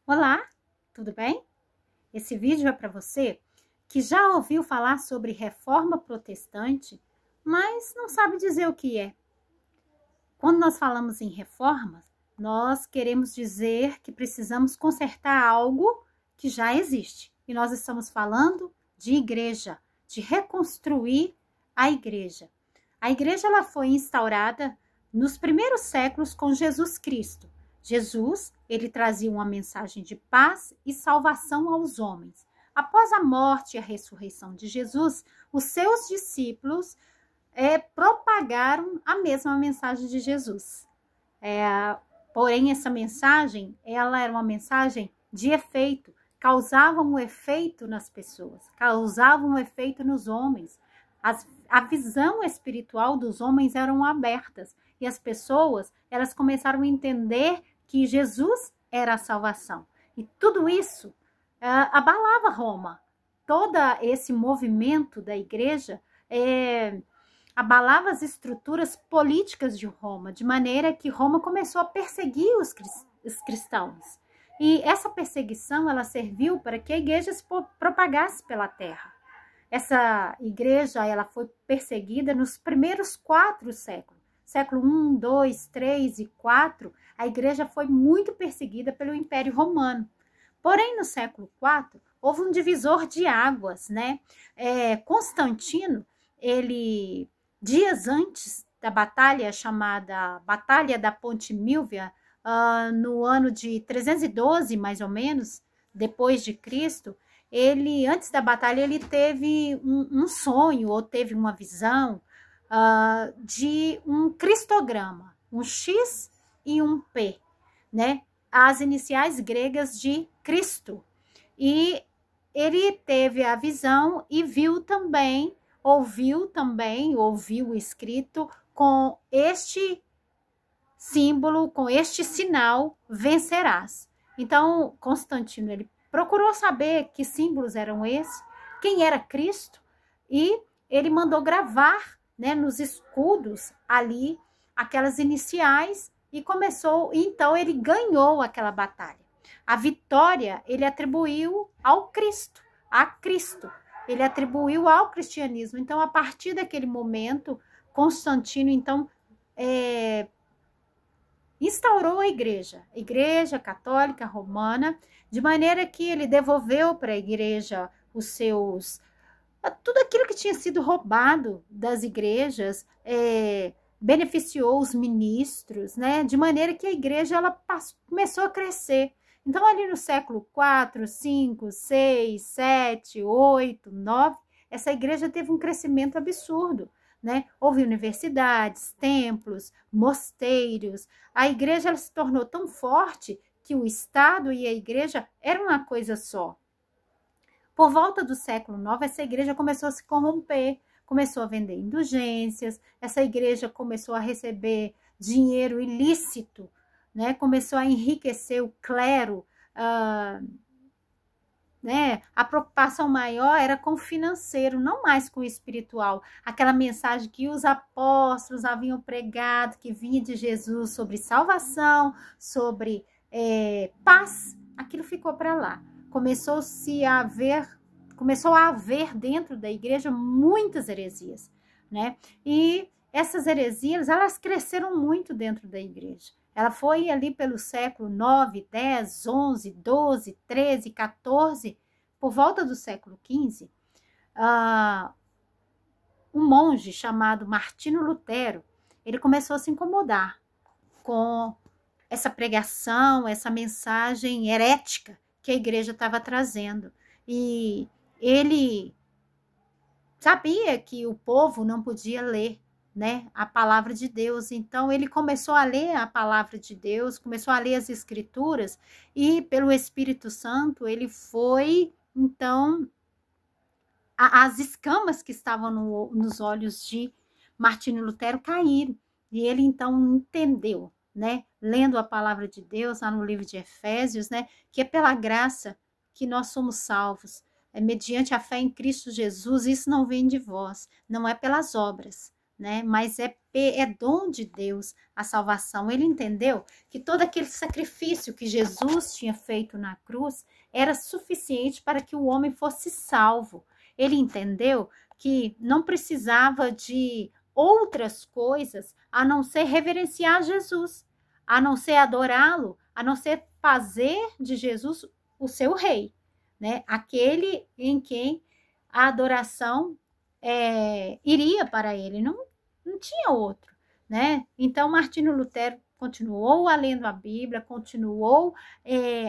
Olá, tudo bem? Esse vídeo é para você que já ouviu falar sobre reforma protestante, mas não sabe dizer o que é. Quando nós falamos em reforma, nós queremos dizer que precisamos consertar algo que já existe. E nós estamos falando de igreja, de reconstruir a igreja. A igreja ela foi instaurada nos primeiros séculos com Jesus Cristo. Jesus, ele trazia uma mensagem de paz e salvação aos homens. Após a morte e a ressurreição de Jesus, os seus discípulos propagaram a mesma mensagem de Jesus. Porém, essa mensagem, ela era uma mensagem de efeito, causava um efeito nas pessoas, causava um efeito nos homens. A visão espiritual dos homens eram abertas e as pessoas, elas começaram a entender que Jesus era a salvação. E tudo isso abalava Roma. Todo esse movimento da igreja abalava as estruturas políticas de Roma, de maneira que Roma começou a perseguir os cristãos. E essa perseguição, ela serviu para que a igreja se propagasse pela terra. Essa igreja, ela foi perseguida nos primeiros 4 séculos. Século 1, 2, 3 e 4, a igreja foi muito perseguida pelo Império Romano. Porém, no século 4, houve um divisor de águas, né? Constantino, ele, dias antes da batalha chamada Batalha da Ponte Milvia, no ano de 312, mais ou menos, depois de Cristo, ele, antes da batalha, ele teve um sonho, ou teve uma visão de um cristograma, um X e um P, né? As iniciais gregas de Cristo. E ele teve a visão e viu também, ouviu escrito com este símbolo, com este sinal, vencerás. Então, Constantino, ele procurou saber que símbolos eram esses, quem era Cristo, e ele mandou gravar, né, nos escudos ali aquelas iniciais e começou, então ele ganhou aquela batalha. A vitória ele atribuiu ao Cristo, a Cristo. Ele atribuiu ao cristianismo. Então, a partir daquele momento, Constantino, então, instaurou a Igreja Católica Romana, de maneira que ele devolveu para a igreja tudo aquilo que tinha sido roubado das igrejas, beneficiou os ministros, né? De maneira que a igreja ela começou a crescer. Então, ali no século 4, 5, 6, 7, 8, 9, essa igreja teve um crescimento absurdo, né? Houve universidades, templos, mosteiros. A igreja ela se tornou tão forte que o Estado e a igreja eram uma coisa só. Por volta do século IX, essa igreja começou a se corromper, começou a vender indulgências, essa igreja começou a receber dinheiro ilícito, né? Começou a enriquecer o clero, né? A preocupação maior era com o financeiro, não mais com o espiritual. Aquela mensagem que os apóstolos haviam pregado, que vinha de Jesus sobre salvação, sobre paz, aquilo ficou para lá. Começou a haver dentro da igreja muitas heresias, né? E essas heresias, elas cresceram muito dentro da igreja. Ela foi ali pelo século 9, 10, 11, 12, 13, 14, por volta do século 15, um monge chamado Martinho Lutero, ele começou a se incomodar com essa pregação, essa mensagem herética que a igreja estava trazendo. E ele sabia que o povo não podia ler, né, a palavra de Deus. Então, ele começou a ler a palavra de Deus, começou a ler as escrituras, e pelo Espírito Santo, ele foi, então, as escamas que estavam nos olhos de Martinho Lutero caíram. E ele, então, entendeu, né, lendo a palavra de Deus, lá no livro de Efésios, né, que é pela graça que nós somos salvos, mediante a fé em Cristo Jesus. Isso não vem de vós, não é pelas obras, né? Mas é dom de Deus a salvação. Ele entendeu que todo aquele sacrifício que Jesus tinha feito na cruz era suficiente para que o homem fosse salvo. Ele entendeu que não precisava de outras coisas a não ser reverenciar Jesus, a não ser adorá-lo, a não ser fazer de Jesus o seu rei, né? Aquele em quem a adoração iria para ele, não tinha outro, né? Então, Martinho Lutero continuou lendo a Bíblia, continuou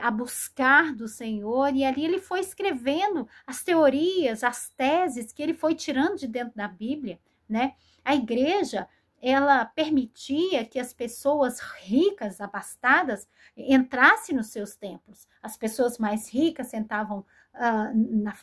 a buscar do Senhor, e ali ele foi escrevendo as teorias, as teses que ele foi tirando de dentro da Bíblia, né? A igreja, ela permitia que as pessoas ricas, abastadas, entrassem nos seus templos. As pessoas mais ricas sentavam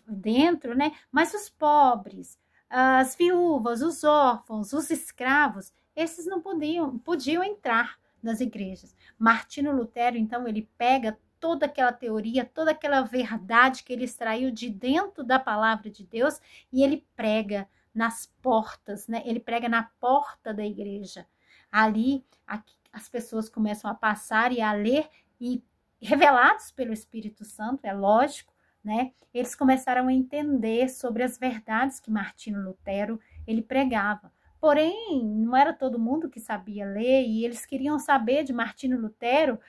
dentro, né? Mas os pobres, as viúvas, os órfãos, os escravos, esses não podiam entrar nas igrejas. Martinho Lutero, então, ele pega toda aquela teoria, toda aquela verdade que ele extraiu de dentro da palavra de Deus e ele prega nas portas, né? Ele prega na porta da igreja. Ali, as pessoas começam a passar e a ler, e revelados pelo Espírito Santo, é lógico, né? Eles começaram a entender sobre as verdades que Martinho Lutero ele pregava. Porém, não era todo mundo que sabia ler, e eles queriam saber de Martinho Lutero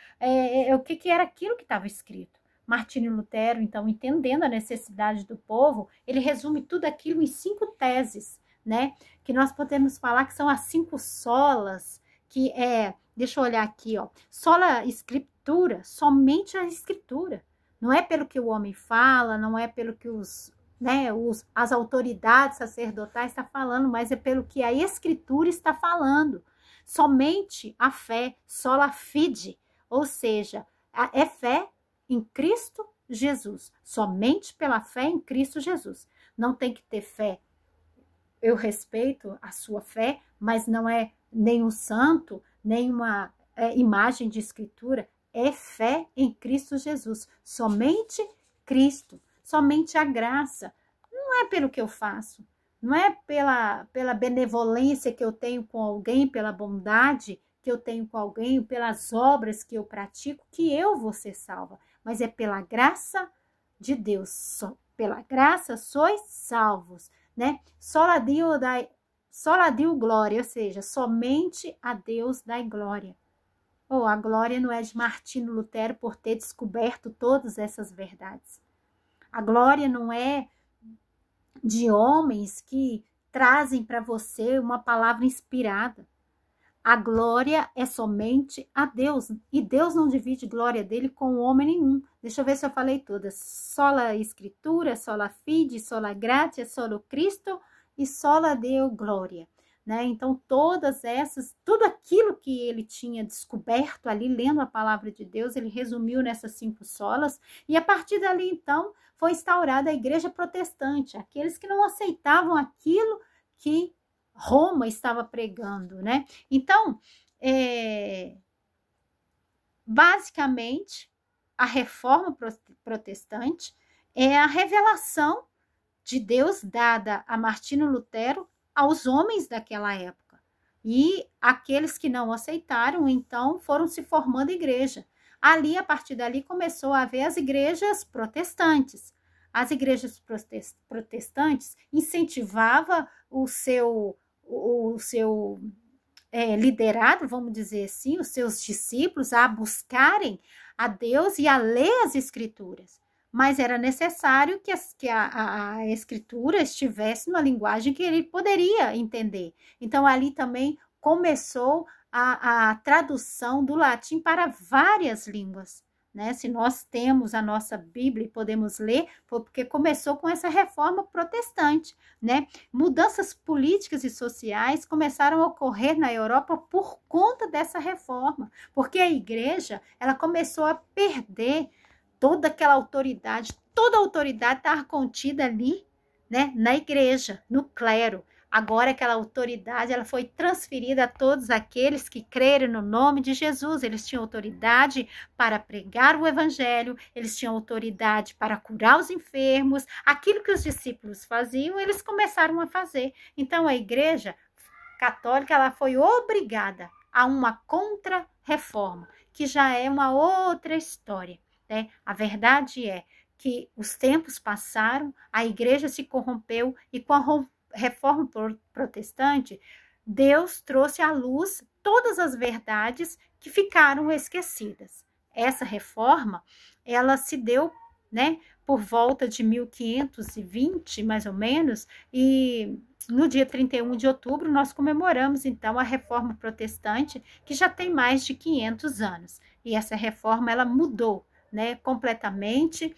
o que era aquilo que estava escrito. Martinho Lutero, então, entendendo a necessidade do povo, ele resume tudo aquilo em 5 teses, né? Que nós podemos falar que são as 5 solas, que deixa eu olhar aqui, ó, sola escritura, somente a escritura. Não é pelo que o homem fala, não é pelo que as autoridades sacerdotais estão falando, mas é pelo que a Escritura está falando. Somente a fé, sola fide, ou seja, é fé em Cristo Jesus. Somente pela fé em Cristo Jesus. Não tem que ter fé. Eu respeito a sua fé, mas não é nenhum santo, nenhuma imagem de Escritura. É fé em Cristo Jesus. Somente Cristo. Somente a graça. Não é pelo que eu faço, não é pela benevolência que eu tenho com alguém, pela bondade que eu tenho com alguém, pelas obras que eu pratico, que eu vou ser salva, mas é pela graça de Deus. Pela graça sois salvos, né? Sola Dio glória, ou seja, somente a Deus dai glória. A glória não é de Martinho Lutero por ter descoberto todas essas verdades. A glória não é de homens que trazem para você uma palavra inspirada. A glória é somente a Deus. E Deus não divide glória dele com homem nenhum. Deixa eu ver se eu falei todas. Sola Escritura, sola fide, sola gratia, solo Cristo e sola Deo glória. Né? Então, todas essas, tudo aquilo que ele tinha descoberto ali, lendo a palavra de Deus, ele resumiu nessas 5 solas, e a partir dali, então, foi instaurada a igreja protestante, aqueles que não aceitavam aquilo que Roma estava pregando, né? Então, basicamente, a reforma protestante é a revelação de Deus dada a Martinho Lutero aos homens daquela época. E aqueles que não aceitaram, então, foram se formando igreja. Ali, a partir dali, começou a haver as igrejas protestantes. As igrejas protestantes incentivavam o seu liderado, vamos dizer assim, os seus discípulos a buscarem a Deus e a ler as Escrituras. Mas era necessário que a escritura estivesse numa linguagem que ele poderia entender. Então, ali também começou a tradução do latim para várias línguas. Né? Se nós temos a nossa Bíblia e podemos ler, foi porque começou com essa reforma protestante. Né? Mudanças políticas e sociais começaram a ocorrer na Europa por conta dessa reforma, porque a igreja ela começou a perder toda aquela autoridade, toda a autoridade estava contida ali, né, na igreja, no clero. Agora aquela autoridade ela foi transferida a todos aqueles que creram no nome de Jesus. Eles tinham autoridade para pregar o evangelho, eles tinham autoridade para curar os enfermos. Aquilo que os discípulos faziam, eles começaram a fazer. Então a igreja Católica ela foi obrigada a uma contra-reforma, que já é uma outra história, né? A verdade é que os tempos passaram, a igreja se corrompeu e com a reforma protestante, Deus trouxe à luz todas as verdades que ficaram esquecidas. Essa reforma, ela se deu, né, por volta de 1520, mais ou menos, e no dia 31 de outubro nós comemoramos então a reforma protestante, que já tem mais de 500 anos. E essa reforma ela mudou, né, completamente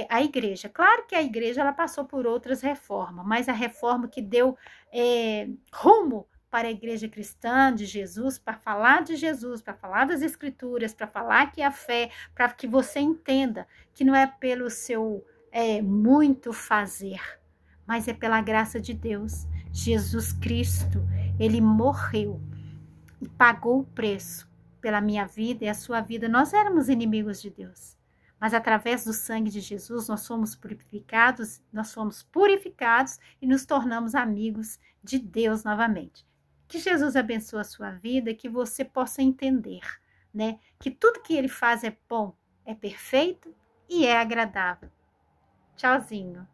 a igreja. Claro que a igreja ela passou por outras reformas, mas a reforma que deu rumo para a igreja cristã de Jesus, para falar de Jesus, para falar das escrituras, para falar que a fé, para que você entenda que não é pelo seu muito fazer, mas é pela graça de Deus. Jesus Cristo, ele morreu e pagou o preço pela minha vida e a sua vida. Nós éramos inimigos de Deus, mas através do sangue de Jesus nós fomos purificados e nos tornamos amigos de Deus novamente. Que Jesus abençoe a sua vida, que você possa entender, né, que tudo que ele faz é bom, é perfeito e é agradável. Tchauzinho.